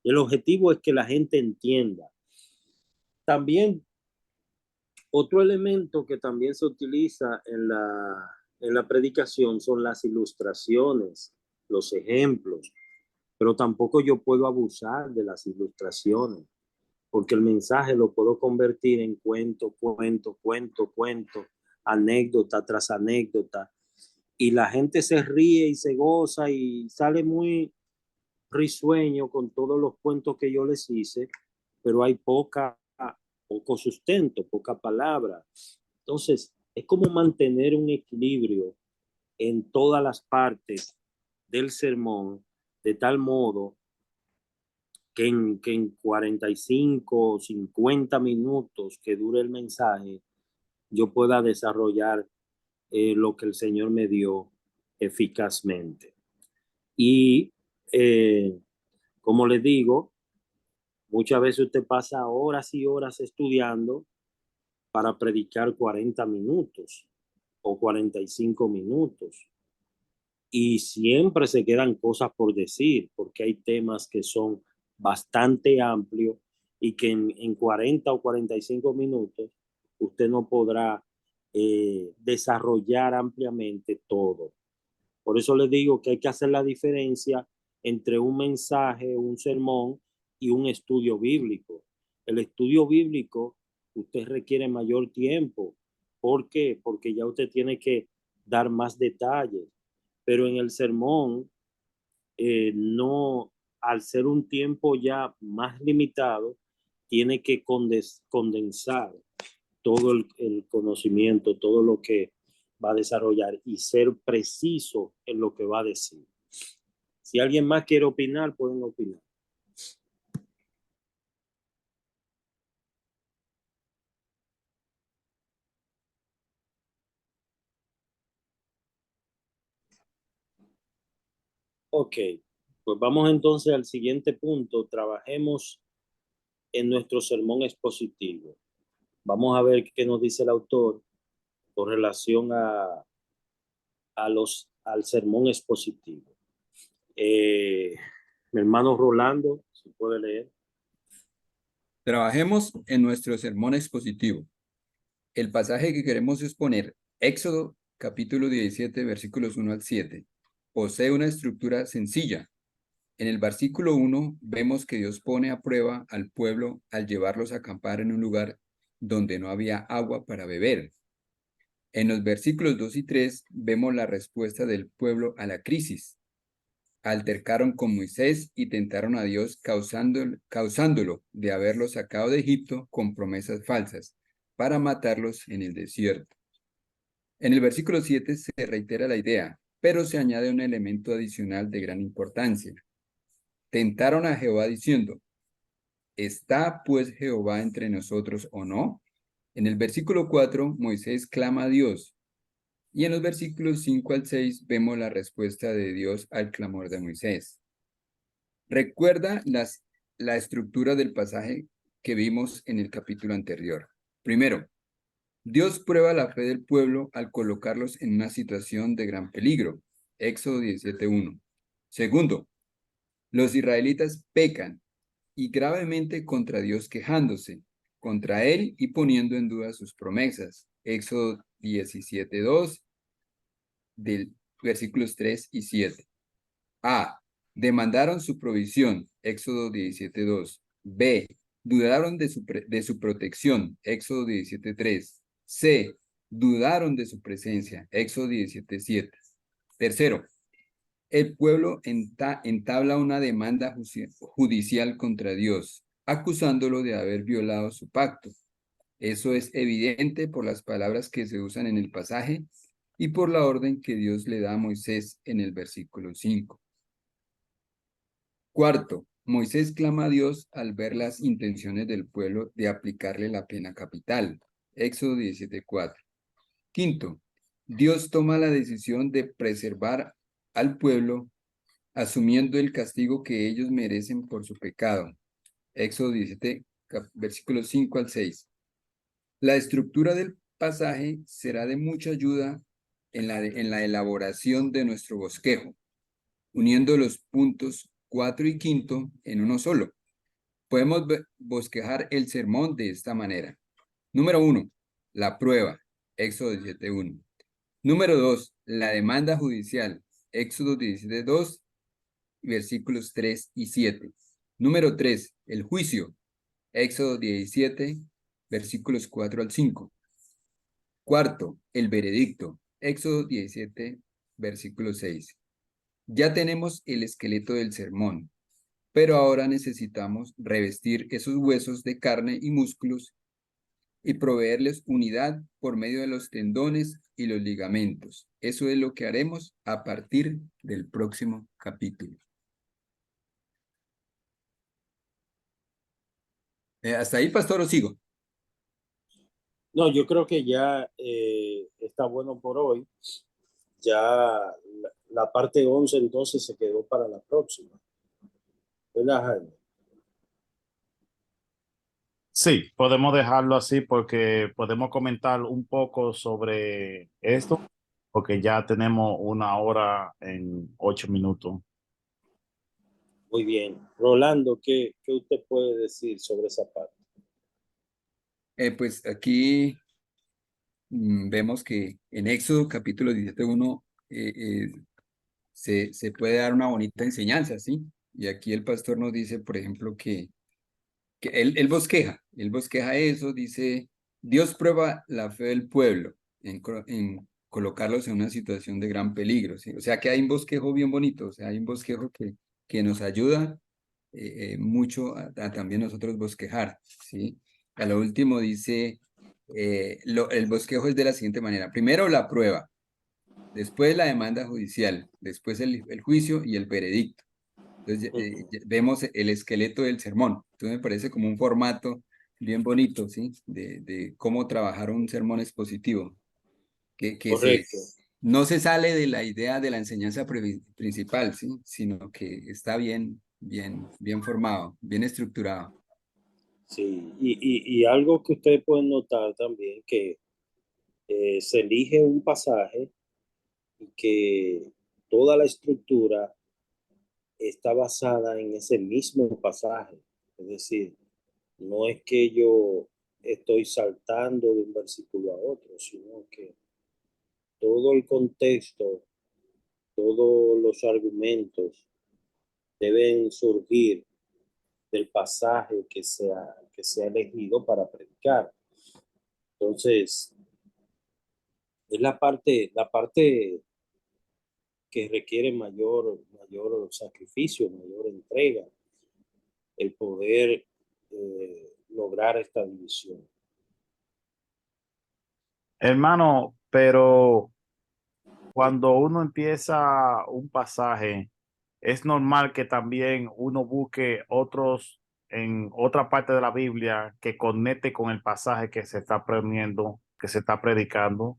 El objetivo es que la gente entienda. También otro elemento que también se utiliza en la predicación son las ilustraciones, los ejemplos, pero tampoco yo puedo abusar de las ilustraciones, porque el mensaje lo puedo convertir en cuento, anécdota tras anécdota, y la gente se ríe y se goza y sale muy risueño con todos los cuentos que yo les hice, pero hay poco sustento, poca palabra. Entonces, es como mantener un equilibrio en todas las partes del sermón, de tal modo que en 45 o 50 minutos que dure el mensaje, yo pueda desarrollar lo que el Señor me dio eficazmente. Y como les digo, muchas veces usted pasa horas y horas estudiando para predicar 40 minutos o 45 minutos. Y siempre se quedan cosas por decir, porque hay temas que son bastante amplio y que en 40 o 45 minutos usted no podrá desarrollar ampliamente todo. Por eso les digo que hay que hacer la diferencia entre un mensaje, un sermón y un estudio bíblico. El estudio bíblico, usted requiere mayor tiempo. ¿Por qué? Porque ya usted tiene que dar más detalles. Pero en el sermón, no, al ser un tiempo ya más limitado, tiene que condensar todo el conocimiento, todo lo que va a desarrollar y ser preciso en lo que va a decir. Si alguien más quiere opinar, pueden opinar. Ok, pues vamos entonces al siguiente punto. Trabajemos en nuestro sermón expositivo. Vamos a ver qué nos dice el autor con relación al sermón expositivo. Mi hermano Rolando, si puede leer. Trabajemos en nuestro sermón expositivo. El pasaje que queremos exponer, Éxodo capítulo 17, versículos 1 al 7, posee una estructura sencilla. En el versículo 1 vemos que Dios pone a prueba al pueblo al llevarlos a acampar en un lugar donde no había agua para beber. En los versículos 2 y 3 vemos la respuesta del pueblo a la crisis. Altercaron con Moisés y tentaron a Dios causándolo de haberlos sacado de Egipto con promesas falsas para matarlos en el desierto. En el versículo 7 se reitera la idea, pero se añade un elemento adicional de gran importancia. Tentaron a Jehová diciendo, ¿está pues Jehová entre nosotros o no? En el versículo 4 Moisés clama a Dios, y en los versículos 5 al 6 vemos la respuesta de Dios al clamor de Moisés. Recuerda la estructura del pasaje que vimos en el capítulo anterior. Primero, Dios prueba la fe del pueblo al colocarlos en una situación de gran peligro. Éxodo 17:1. Segundo, los israelitas pecan y gravemente contra Dios quejándose, contra él y poniendo en duda sus promesas. Éxodo 17:2 del versículos 3 y 7. A. Demandaron su provisión. Éxodo 17:2. B. Dudaron de su protección. Éxodo 17:3. C. Dudaron de su presencia. Éxodo 17:7. Tercero, el pueblo entabla una demanda judicial contra Dios, acusándolo de haber violado su pacto. Eso es evidente por las palabras que se usan en el pasaje y por la orden que Dios le da a Moisés en el versículo 5. Cuarto, Moisés clama a Dios al ver las intenciones del pueblo de aplicarle la pena capital. Éxodo 17:4. Quinto, Dios toma la decisión de preservar al pueblo asumiendo el castigo que ellos merecen por su pecado. Éxodo 17, versículos 5 al 6. La estructura del pasaje será de mucha ayuda en la elaboración de nuestro bosquejo, uniendo los puntos 4 y 5 en uno solo. Podemos bosquejar el sermón de esta manera. Número 1, la prueba, Éxodo 17:1. Número 2, la demanda judicial, Éxodo 17:2, versículos 3 y 7. Número 3, el juicio, Éxodo 17, versículos 4 al 5. Cuarto, el veredicto, Éxodo 17, versículo 6. Ya tenemos el esqueleto del sermón, pero ahora necesitamos revestir esos huesos de carne y músculos y proveerles unidad por medio de los tendones y los ligamentos. Eso es lo que haremos a partir del próximo capítulo. ¿Hasta ahí, pastor, o sigo? No, yo creo que ya está bueno por hoy. Ya la parte 11 entonces se quedó para la próxima. ¿Verdad, Jaime? Sí, podemos dejarlo así porque podemos comentar un poco sobre esto, porque ya tenemos 1 hora en 8 minutos. Muy bien. Rolando, ¿qué usted puede decir sobre esa parte? Pues aquí vemos que en Éxodo capítulo 17:1 se puede dar una bonita enseñanza, ¿sí? Y aquí el pastor nos dice, por ejemplo, que él bosqueja eso, dice, Dios prueba la fe del pueblo en colocarlos en una situación de gran peligro, ¿sí? O sea que hay un bosquejo bien bonito, o sea, hay un bosquejo que nos ayuda mucho a también nosotros bosquejar, ¿sí? A lo último dice, el bosquejo es de la siguiente manera, primero la prueba, después la demanda judicial, después el juicio y el veredicto. Entonces vemos el esqueleto del sermón. Entonces me parece como un formato bien bonito, ¿sí? De cómo trabajar un sermón expositivo, que Correcto. no se sale de la idea de la enseñanza principal, ¿sí? Sino que está bien formado, bien estructurado. Sí, y algo que ustedes pueden notar también, que se elige un pasaje y que toda la estructura está basada en ese mismo pasaje. Es decir, no es que yo estoy saltando de un versículo a otro, sino que todo el contexto, todos los argumentos deben surgir del pasaje que se ha elegido para predicar. Entonces, es la parte que requiere mayor sacrificio, mayor entrega, el poder lograr esta división. Hermano, pero cuando uno empieza un pasaje, es normal que también uno busque otros en otra parte de la Biblia que conecte con el pasaje que se está aprendiendo, que se está predicando.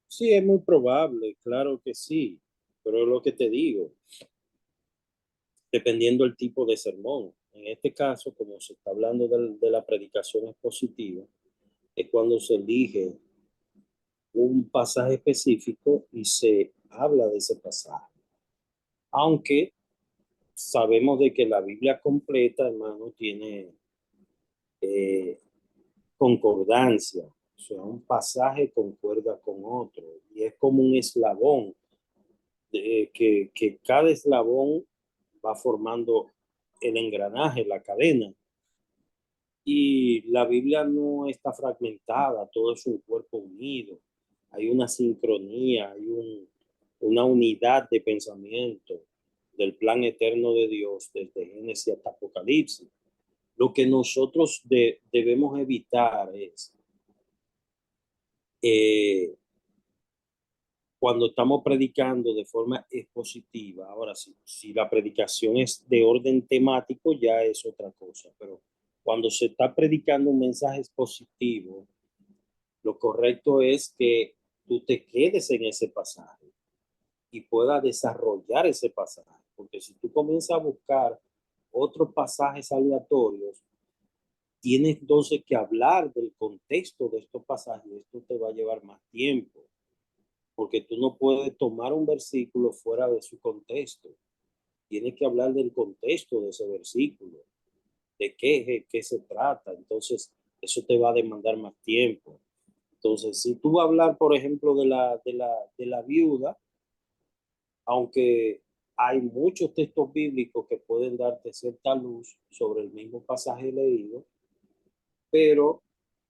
Sí, es muy probable, claro que sí, pero lo que te digo, dependiendo del tipo de sermón. En este caso, como se está hablando de la predicación expositiva, es cuando se elige un pasaje específico y se habla de ese pasaje. Aunque sabemos de que la Biblia completa, hermano, tiene eh, concordancia. O sea, un pasaje concuerda con otro y es como un eslabón que cada eslabón va formando el engranaje, la cadena. Y la Biblia no está fragmentada, todo es un cuerpo unido. Hay una sincronía, una unidad de pensamiento del plan eterno de Dios desde Génesis hasta Apocalipsis. Lo que nosotros debemos evitar es eh, cuando estamos predicando de forma expositiva. Ahora, si la predicación es de orden temático, ya es otra cosa, pero cuando se está predicando un mensaje expositivo, lo correcto es que tú te quedes en ese pasaje y puedas desarrollar ese pasaje, porque si tú comienzas a buscar otros pasajes aleatorios, tienes entonces que hablar del contexto de estos pasajes. Esto te va a llevar más tiempo, porque tú no puedes tomar un versículo fuera de su contexto. Tienes que hablar del contexto de ese versículo, de qué se trata. Entonces, eso te va a demandar más tiempo. Entonces, si tú vas a hablar, por ejemplo, de la viuda, aunque hay muchos textos bíblicos que pueden darte cierta luz sobre el mismo pasaje leído, pero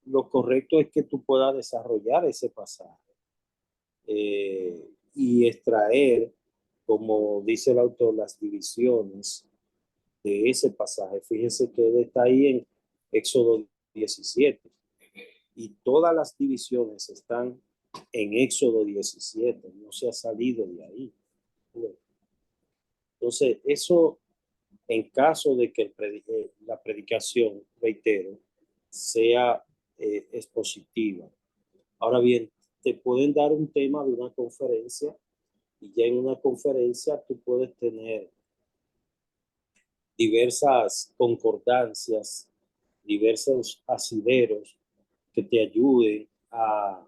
lo correcto es que tú puedas desarrollar ese pasaje y extraer, como dice el autor, las divisiones de ese pasaje. Fíjese que él está ahí en Éxodo 17 y todas las divisiones están en Éxodo 17, no se ha salido de ahí. Entonces, eso en caso de que la predicación, reitero, sea expositiva. Ahora bien, te pueden dar un tema de una conferencia y ya en una conferencia tú puedes tener diversas concordancias, diversos asideros que te ayuden a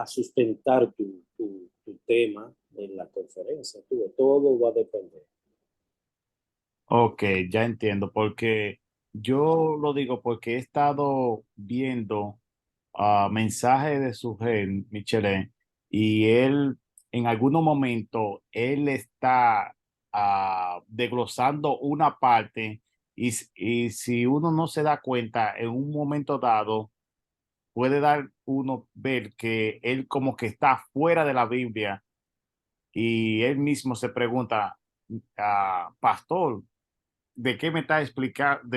sustentar tu tema, en la conferencia. Todo va a depender. Ok, ya entiendo, porque yo lo digo porque he estado viendo mensajes de su gen, Michelet, y él en algunos momentos, él está desglosando una parte y si uno no se da cuenta en un momento dado, puede dar uno ver que él como que está fuera de la Biblia y él mismo se pregunta, pastor, ¿de qué me está explicando?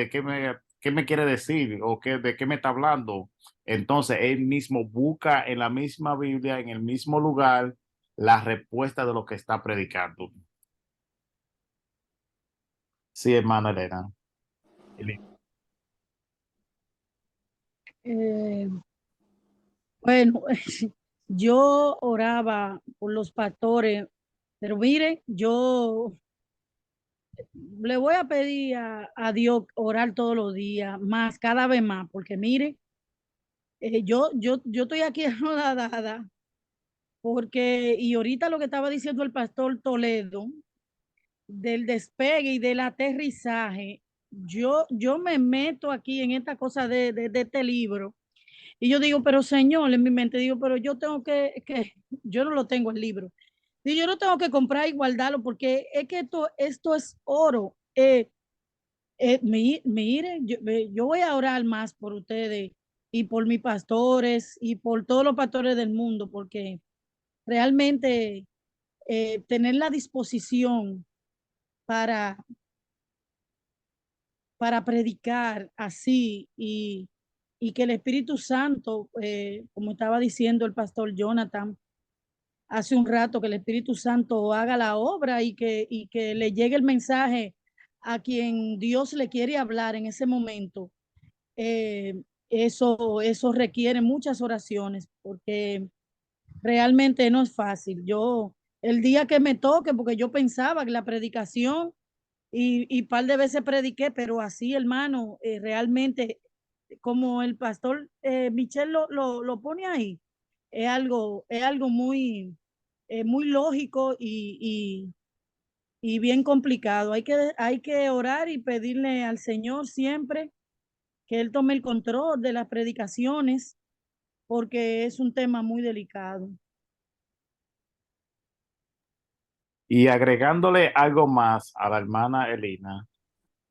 Qué me quiere decir? ¿O de qué me está hablando? Entonces él mismo busca en la misma Biblia, en el mismo lugar, la respuesta de lo que está predicando. Sí, hermana Elena. Eh, bueno, yo oraba por los pastores, pero mire, yo le voy a pedir a Dios orar todos los días, más, cada vez más, porque mire, yo estoy aquí anodada, porque, y ahorita lo que estaba diciendo el pastor Toledo, del despegue y del aterrizaje, yo me meto aquí en esta cosa de este libro, y yo digo, pero Señor, en mi mente digo, pero yo tengo yo no lo tengo el libro, y yo no tengo que comprar y guardarlo, porque es que esto es oro. Mire, yo voy a orar más por ustedes y por mis pastores y por todos los pastores del mundo, porque realmente tener la disposición para, para predicar así y que el Espíritu Santo, como estaba diciendo el pastor Jonathan hace un rato, que el Espíritu Santo haga la obra y que le llegue el mensaje a quien Dios le quiere hablar en ese momento. Eso requiere muchas oraciones porque realmente no es fácil. El día que me toque, porque yo pensaba que la predicación y par de veces prediqué, pero así, hermano, realmente, como el pastor Michel lo pone ahí, es algo muy, muy lógico y bien complicado. Hay que orar y pedirle al Señor siempre que Él tome el control de las predicaciones, porque es un tema muy delicado. Y agregándole algo más a la hermana Elena,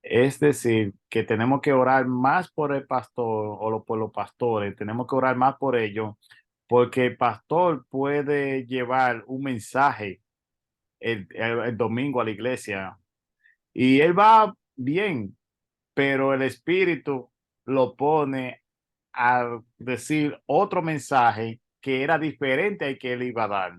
es decir, que tenemos que orar más por el pastor por los pastores, tenemos que orar más por ellos, porque el pastor puede llevar un mensaje el domingo a la iglesia y él va bien, pero el espíritu lo pone a decir otro mensaje que era diferente al que él iba a dar.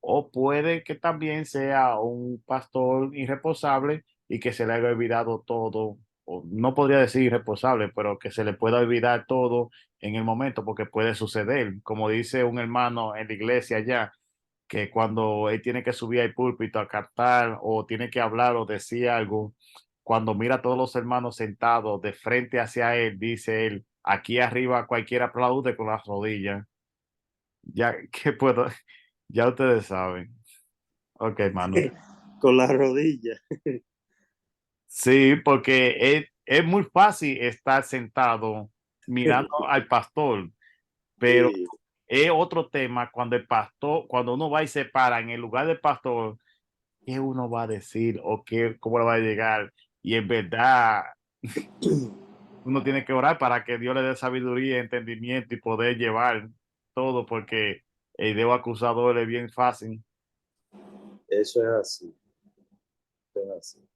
O puede que también sea un pastor irresponsable y que se le haya olvidado todo, o no podría decir irresponsable, pero que se le pueda olvidar todo en el momento, porque puede suceder. Como dice un hermano en la iglesia ya, que cuando él tiene que subir al púlpito a cantar o tiene que hablar o decir algo, cuando mira a todos los hermanos sentados de frente hacia él, dice él, aquí arriba cualquiera aplaude con las rodillas. Ya que puedo, ya ustedes saben. Ok, Manuel. Con la rodilla. Sí, porque es muy fácil estar sentado mirando al pastor, pero Sí, es otro tema cuando el pastor, cuando uno va y se para en el lugar del pastor, ¿qué uno va a decir o qué, cómo le va a llegar? Y en verdad, uno tiene que orar para que Dios le dé sabiduría, entendimiento y poder llevar todo, porque el dedo acusador es bien fácil. eso es así. Eso es así.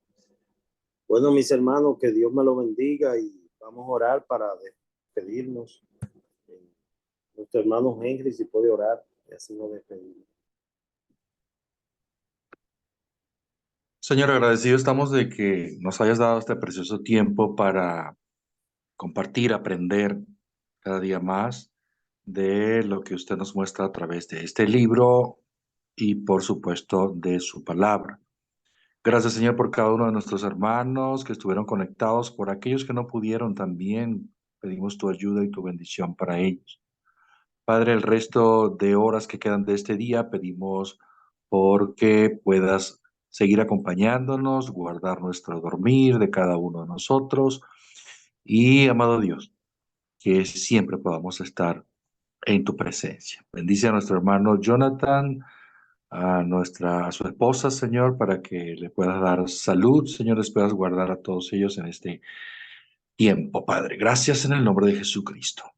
Bueno, mis hermanos, que Dios me lo bendiga y vamos a orar para despedirnos. Nuestro hermano Henry, si puede orar, y así nos despedimos. Señor, agradecido estamos de que nos hayas dado este precioso tiempo para compartir, aprender cada día más de lo que usted nos muestra a través de este libro y, por supuesto, de su palabra. Gracias, Señor, por cada uno de nuestros hermanos que estuvieron conectados, por aquellos que no pudieron también. Pedimos tu ayuda y tu bendición para ellos. Padre, el resto de horas que quedan de este día, pedimos porque puedas seguir acompañándonos, guardar nuestro dormir de cada uno de nosotros. Y, amado Dios, que siempre podamos estar en tu presencia. Bendice a nuestro hermano Jonathan, a su esposa, Señor, para que le puedas dar salud, Señor, les puedas guardar a todos ellos en este tiempo, Padre. Gracias en el nombre de Jesucristo.